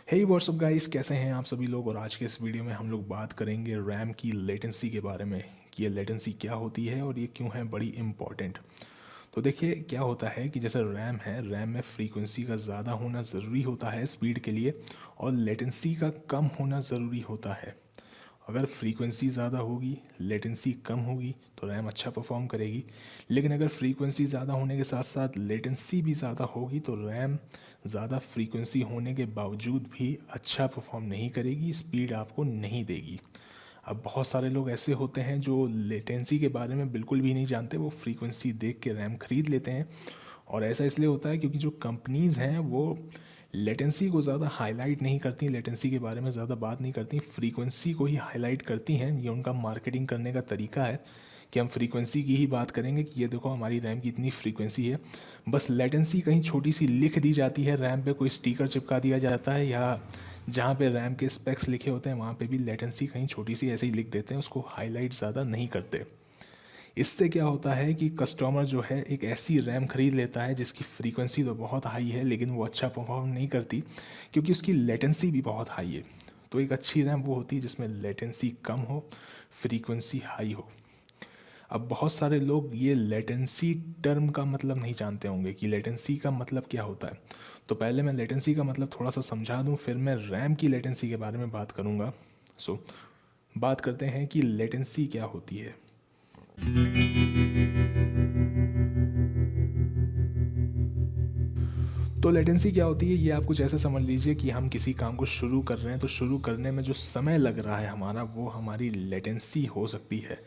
हे WhatsApp guys, कैसे हैं आप सभी लोग। और आज के इस वीडियो में हम लोग बात करेंगे रैम की लेटेंसी के बारे में कि ये लेटेंसी क्या होती है और ये क्यों है बड़ी इम्पॉर्टेंट। तो देखिए क्या होता है कि जैसे रैम है, रैम में फ्रीक्वेंसी का ज़्यादा होना ज़रूरी होता है स्पीड के लिए, और लेटेंसी का कम होना ज़रूरी होता है। अगर फ्रीक्वेंसी ज़्यादा होगी, लेटेंसी कम होगी तो रैम अच्छा परफॉर्म करेगी। लेकिन अगर फ्रीक्वेंसी ज़्यादा होने के साथ साथ लेटेंसी भी ज़्यादा होगी तो रैम ज़्यादा फ्रीक्वेंसी होने के बावजूद भी अच्छा परफॉर्म नहीं करेगी, स्पीड आपको नहीं देगी। अब बहुत सारे लोग ऐसे होते हैं जो लेटेंसी के बारे में बिल्कुल भी नहीं जानते, वो फ्रीक्वेंसी देख के रैम खरीद लेते हैं। और ऐसा इसलिए होता है क्योंकि जो कंपनीज़ हैं वो लेटेंसी को ज़्यादा हाईलाइट नहीं करती, लेटेंसी के बारे में ज़्यादा बात नहीं करती, फ्रीक्वेंसी को ही हाईलाइट करती हैं। ये उनका मार्केटिंग करने का तरीका है कि हम फ्रीक्वेंसी की ही बात करेंगे कि ये देखो हमारी रैम की इतनी फ्रीक्वेंसी है। बस लेटेंसी कहीं छोटी सी लिख दी जाती है, रैम पे कोई स्टिकर चिपका दिया जाता है, या जहाँ पे रैम के स्पेक्स लिखे होते हैं वहाँ पे भी लेटेंसी कहीं छोटी सी ऐसे ही लिख देते हैं, उसको हाईलाइट ज़्यादा नहीं करते। इससे क्या होता है कि कस्टमर जो है एक ऐसी रैम खरीद लेता है जिसकी फ्रीक्वेंसी तो बहुत हाई है लेकिन वो अच्छा परफॉर्म नहीं करती क्योंकि उसकी लेटेंसी भी बहुत हाई है। तो एक अच्छी रैम वो होती है जिसमें लेटेंसी कम हो, फ्रीक्वेंसी हाई हो। अब बहुत सारे लोग ये लेटेंसी टर्म का मतलब नहीं जानते होंगे कि लेटेंसी का मतलब क्या होता है। तो पहले मैं लेटेंसी का मतलब थोड़ा सा समझा दूं, फिर मैं रैम की लेटेंसी के बारे में बात करूंगा। सो बात करते हैं कि लेटेंसी क्या होती है। तो लेटेंसी क्या होती है, ये आप कुछ ऐसे समझ लीजिए कि हम किसी काम को शुरू कर रहे हैं तो शुरू करने में जो समय लग रहा है हमारा, वो हमारी लेटेंसी हो सकती है।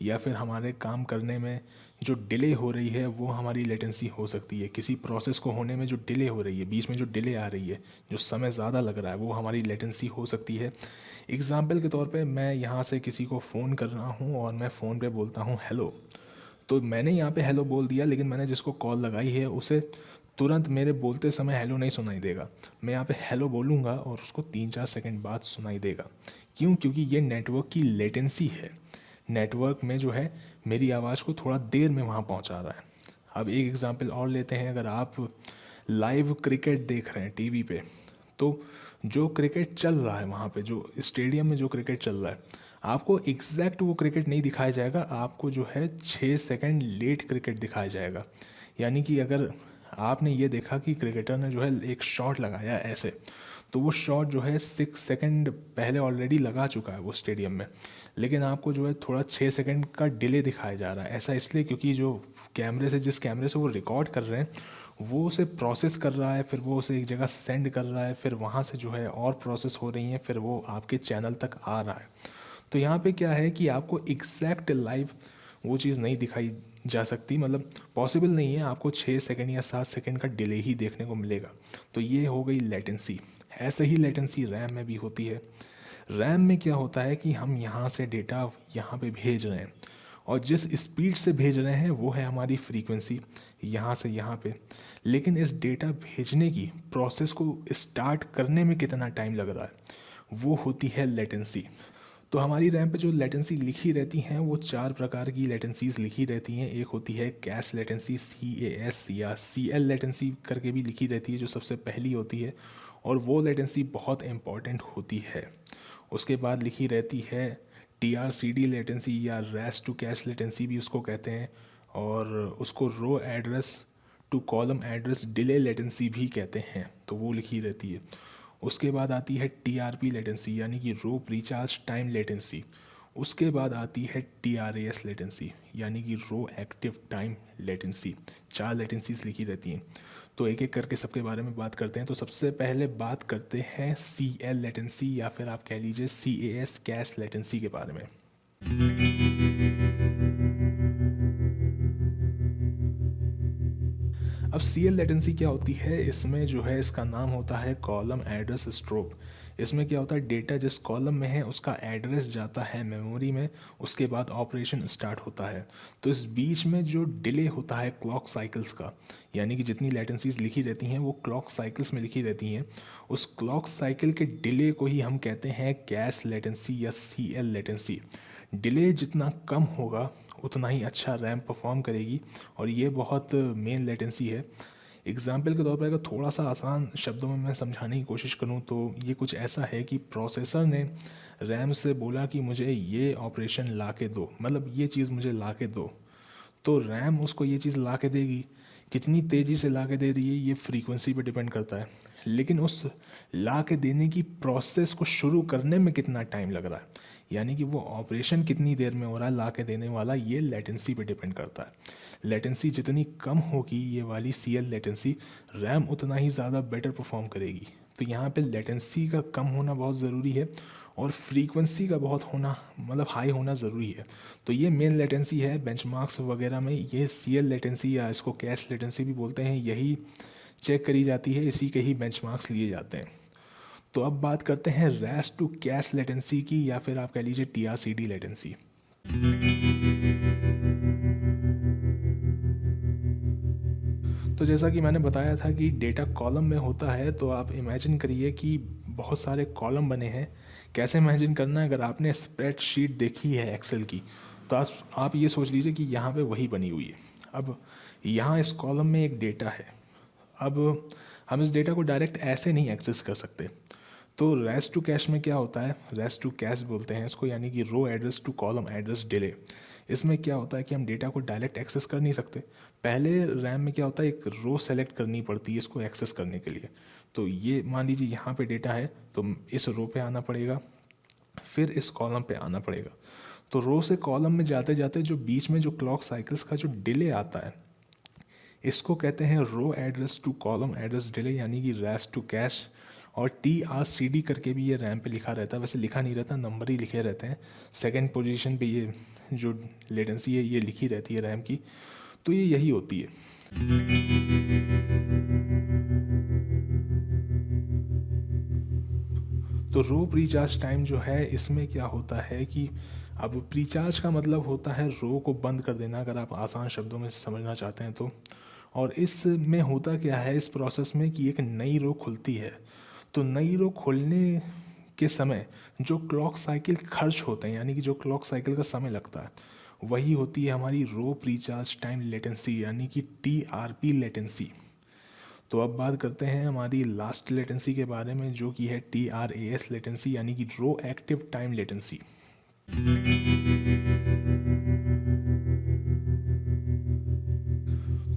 या फिर हमारे काम करने में जो डिले हो रही है वो हमारी लेटेंसी हो सकती है। किसी प्रोसेस को होने में जो डिले हो रही है, बीच में जो डिले आ रही है, जो समय ज़्यादा लग रहा है, वो हमारी लेटेंसी हो सकती है। एग्ज़ाम्पल के तौर पे मैं यहाँ से किसी को फ़ोन कर रहा हूँ और मैं फ़ोन पे बोलता हूँ हेलो। तो मैंने यहाँ पे हेलो बोल दिया, लेकिन मैंने जिसको कॉल लगाई है उसे तुरंत मेरे बोलते समय हेलो नहीं सुनाई देगा। मैं यहाँ पे हेलो बोलूँगा और उसको 3-4 सेकंड बाद सुनाई देगा। क्यों? क्योंकि ये नेटवर्क की लेटेंसी है। नेटवर्क में जो है मेरी आवाज़ को थोड़ा देर में वहाँ पहुँचा रहा है। अब एक एग्ज़ाम्पल और लेते हैं। अगर आप लाइव क्रिकेट देख रहे हैं टीवी पे, तो जो क्रिकेट चल रहा है वहाँ पे, जो स्टेडियम में जो क्रिकेट चल रहा है, आपको एग्जैक्ट वो क्रिकेट नहीं दिखाया जाएगा, आपको जो है 6 सेकंड लेट क्रिकेट दिखाया जाएगा। यानी कि अगर आपने ये देखा कि क्रिकेटर ने जो है एक शॉट लगाया ऐसे, तो वो शॉट जो है 6 सेकंड पहले ऑलरेडी लगा चुका है वो स्टेडियम में, लेकिन आपको जो है थोड़ा 6 सेकंड का डिले दिखाया जा रहा है। ऐसा इसलिए क्योंकि जो कैमरे से, जिस कैमरे से वो रिकॉर्ड कर रहे हैं, वो उसे प्रोसेस कर रहा है, फिर वो उसे एक जगह सेंड कर रहा है, फिर वहाँ से जो है और प्रोसेस हो रही हैं, फिर वो आपके चैनल तक आ रहा है। तो यहाँ पे क्या है कि आपको एग्जैक्ट लाइव वो चीज़ नहीं दिखाई जा सकती, मतलब पॉसिबल नहीं है। आपको 6 सेकंड या 7 सेकंड का डिले ही देखने को मिलेगा। तो ये हो गई लेटेंसी। ऐसे ही लेटेंसी रैम में भी होती है। रैम में क्या होता है कि हम यहाँ से डेटा यहाँ पे भेज रहे हैं, और जिस स्पीड से भेज रहे हैं वो है हमारी फ्रीक्वेंसी, यहाँ से यहाँ पे। लेकिन इस डेटा भेजने की प्रोसेस को स्टार्ट करने में कितना टाइम लग रहा है, वो होती है लेटेंसी। तो हमारी रैम पे जो लेटेंसी लिखी रहती हैं वो 4 प्रकार की लेटेंसीज लिखी रहती हैं। एक होती है कैश लेटेंसी, CAS या CL लेटेंसी करके भी लिखी रहती है, जो सबसे पहली होती है, और वो लेटेंसी बहुत इंपॉर्टेंट होती है। उसके बाद लिखी रहती है TRCD लेटेंसी या रैश टू कैश लेटेंसी भी उसको कहते हैं, और उसको row address to column address delay latency भी कहते हैं, तो वो लिखी रहती है। उसके बाद आती है TRP लेटेंसी यानी कि रो प्रीचार्ज टाइम लेटेंसी। उसके बाद आती है TRAS लेटेंसी यानी कि रो एक्टिव टाइम लेटेंसी। 4 लेटेंसीज लिखी रहती हैं। तो एक एक करके सबके बारे में बात करते हैं। तो सबसे पहले बात करते हैं CL लेटेंसी या फिर आप कह लीजिए CAS कैश लेटेंसी के बारे में। अब CL लेटेंसी क्या होती है, इसमें जो है इसका नाम होता है कॉलम एड्रेस स्ट्रोक। इसमें क्या होता है, डेटा जिस कॉलम में है उसका एड्रेस जाता है मेमोरी में, उसके बाद ऑपरेशन स्टार्ट होता है। तो इस बीच में जो डिले होता है क्लॉक साइकिल्स का, यानी कि जितनी लेटेंसीज लिखी रहती हैं वो क्लॉक साइकिल्स में लिखी रहती हैं, उस क्लॉक साइकिल के डिले को ही हम कहते हैं कैश लेटेंसी या CL लेटेंसी। डिले जितना कम होगा उतना ही अच्छा रैम परफॉर्म करेगी, और ये बहुत मेन लेटेंसी है। एग्जाम्पल के तौर पर अगर थोड़ा सा आसान शब्दों में मैं समझाने की कोशिश करूँ तो ये कुछ ऐसा है कि प्रोसेसर ने रैम से बोला कि मुझे ये ऑपरेशन ला के दो, मतलब ये चीज़ मुझे ला के दो, तो रैम उसको ये चीज़ ला के देगी। कितनी तेज़ी से ला के दे रही है ये फ्रीक्वेंसी पे डिपेंड करता है, लेकिन उस ला के देने की प्रोसेस को शुरू करने में कितना टाइम लग रहा है, यानी कि वो ऑपरेशन कितनी देर में हो रहा है ला के देने वाला, ये लेटेंसी पे डिपेंड करता है। लेटेंसी जितनी कम होगी ये वाली CL लेटेंसी, रैम उतना ही ज़्यादा बेटर परफॉर्म करेगी। तो यहाँ पे लेटेंसी का कम होना बहुत ज़रूरी है और फ्रीक्वेंसी का बहुत होना, मतलब हाई होना ज़रूरी है। तो ये मेन लेटेंसी है बेंचमार्क्स वगैरह में, ये CL लेटेंसी या इसको कैश लेटेंसी भी बोलते हैं, यही चेक करी जाती है, इसी के ही बेंचमार्क्स लिए जाते हैं। तो अब बात करते हैं रैश टू कैश लेटेंसी की, या फिर आप कह लीजिए TRCD लेटेंसी। तो जैसा कि मैंने बताया था कि डेटा कॉलम में होता है, तो आप इमेजिन करिए कि बहुत सारे कॉलम बने हैं। कैसे इमेजिन करना है, अगर आपने स्प्रेडशीट देखी है एक्सेल की, तो आप ये सोच लीजिए कि यहाँ पे वही बनी हुई है। अब यहाँ इस कॉलम में एक डेटा है, अब हम इस डेटा को डायरेक्ट ऐसे नहीं एक्सेस कर सकते। तो रैश टू कैश में क्या होता है, रैश टू कैश बोलते हैं इसको, यानी कि row address to column address delay. इसमें क्या होता है कि हम डेटा को डायरेक्ट एक्सेस कर नहीं सकते। पहले रैम में क्या होता है, एक रो सेलेक्ट करनी पड़ती है इसको एक्सेस करने के लिए। तो ये मान लीजिए यहाँ पे डेटा है, तो इस रो पे आना पड़ेगा, फिर इस कॉलम पे आना पड़ेगा। तो रो से कॉलम में जाते जाते जो बीच में जो क्लॉक साइकिल्स का जो डिले आता है, इसको कहते हैं row address to column address delay, यानी कि रैश टू कैश। और TRCD करके भी ये रैम पे लिखा रहता है, वैसे लिखा नहीं रहता, नंबर ही लिखे रहते हैं। सेकंड पोजीशन पे ये जो लेटेंसी है ये लिखी रहती है रैम की, तो ये यही होती है। तो रो प्रीचार्ज टाइम जो है, इसमें क्या होता है कि अब प्रीचार्ज का मतलब होता है रो को बंद कर देना, अगर आप आसान शब्दों में समझना चाहते हैं तो। और इसमें होता क्या है इस प्रोसेस में कि एक नई रो खुलती है, तो नई रो खोलने के समय जो क्लॉक साइकिल खर्च होते हैं, यानी कि जो क्लॉक साइकिल का समय लगता है, वही होती है हमारी रो प्रीचार्ज टाइम लेटेंसी, यानी कि TRP लेटेंसी। तो अब बात करते हैं हमारी लास्ट लेटेंसी के बारे में, जो कि है TRAS लेटेंसी, यानी कि रो एक्टिव टाइम लेटेंसी।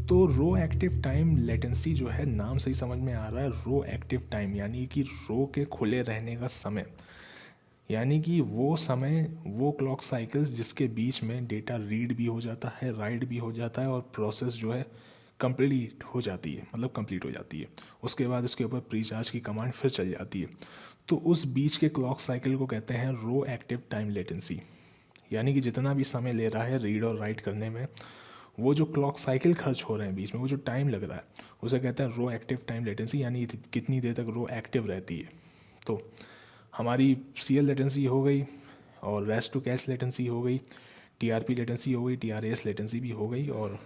तो रो एक्टिव टाइम लेटेंसी जो है, नाम से ही समझ में आ रहा है, रो एक्टिव टाइम यानी कि रो के खुले रहने का समय, यानी कि वो समय, वो क्लॉक साइकिल्स जिसके बीच में डेटा रीड भी हो जाता है, राइट भी हो जाता है, और प्रोसेस जो है कंप्लीट हो जाती है, मतलब कंप्लीट हो जाती है। उसके बाद इसके ऊपर प्रीचार्ज की कमांड फिर चल जाती है। तो उस बीच के क्लॉक साइकिल को कहते हैं रो एक्टिव टाइम लेटेंसी, यानी कि जितना भी समय ले रहा है रीड और राइट करने में, वो जो क्लॉक साइकिल खर्च हो रहे हैं बीच में, वो जो टाइम लग रहा है, उसे कहते हैं रो एक्टिव टाइम लेटेंसी, यानी कितनी देर तक रो एक्टिव रहती है। तो हमारी CL लेटेंसी हो गई, और रैश टू कैश लेटेंसी हो गई, TRP लेटेंसी हो गई, TRAS लेटेंसी भी हो गई, और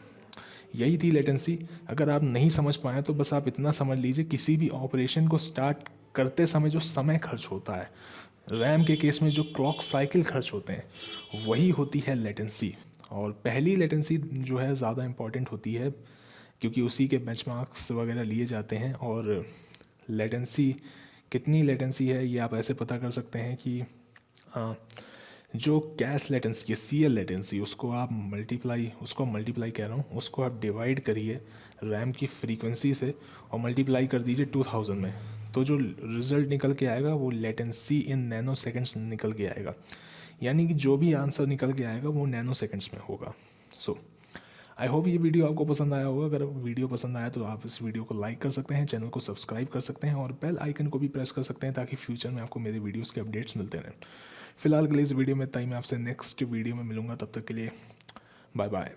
यही थी लेटेंसी। अगर आप नहीं समझ पाए तो बस आप इतना समझ लीजिए, किसी भी ऑपरेशन को स्टार्ट करते समय जो समय खर्च होता है, रैम के केस में जो क्लॉक साइकिल खर्च होते हैं, वही होती है लेटेंसी। और पहली लेटेंसी जो है ज़्यादा इम्पॉर्टेंट होती है, क्योंकि उसी के बेंचमार्क्स वगैरह लिए जाते हैं। और लेटेंसी, कितनी लेटेंसी है ये आप ऐसे पता कर सकते हैं कि जो कैश लेटेंसी है, CL लेटेंसी, उसको मल्टीप्लाई कह रहा हूँ, उसको आप डिवाइड करिए रैम की फ्रीक्वेंसी से और मल्टीप्लाई कर दीजिए 2000 में, तो जो रिज़ल्ट निकल के आएगा वो लेटेंसी इन नैनो सेकेंड्स निकल के आएगा, यानी कि जो भी आंसर निकल के आएगा वो नैनो सेकेंड्स में होगा। सो आई होप ये वीडियो आपको पसंद आया होगा। अगर वीडियो पसंद आया तो आप इस वीडियो को लाइक कर सकते हैं, चैनल को सब्सक्राइब कर सकते हैं, और बेल आइकन को भी प्रेस कर सकते हैं, ताकि फ्यूचर में आपको मेरे वीडियोस के अपडेट्स मिलते रहें। फिलहाल के लिए इस वीडियो में इतना ही, मैं आपसे नेक्स्ट वीडियो में मिलूंगा, तब तक के लिए बाय बाय।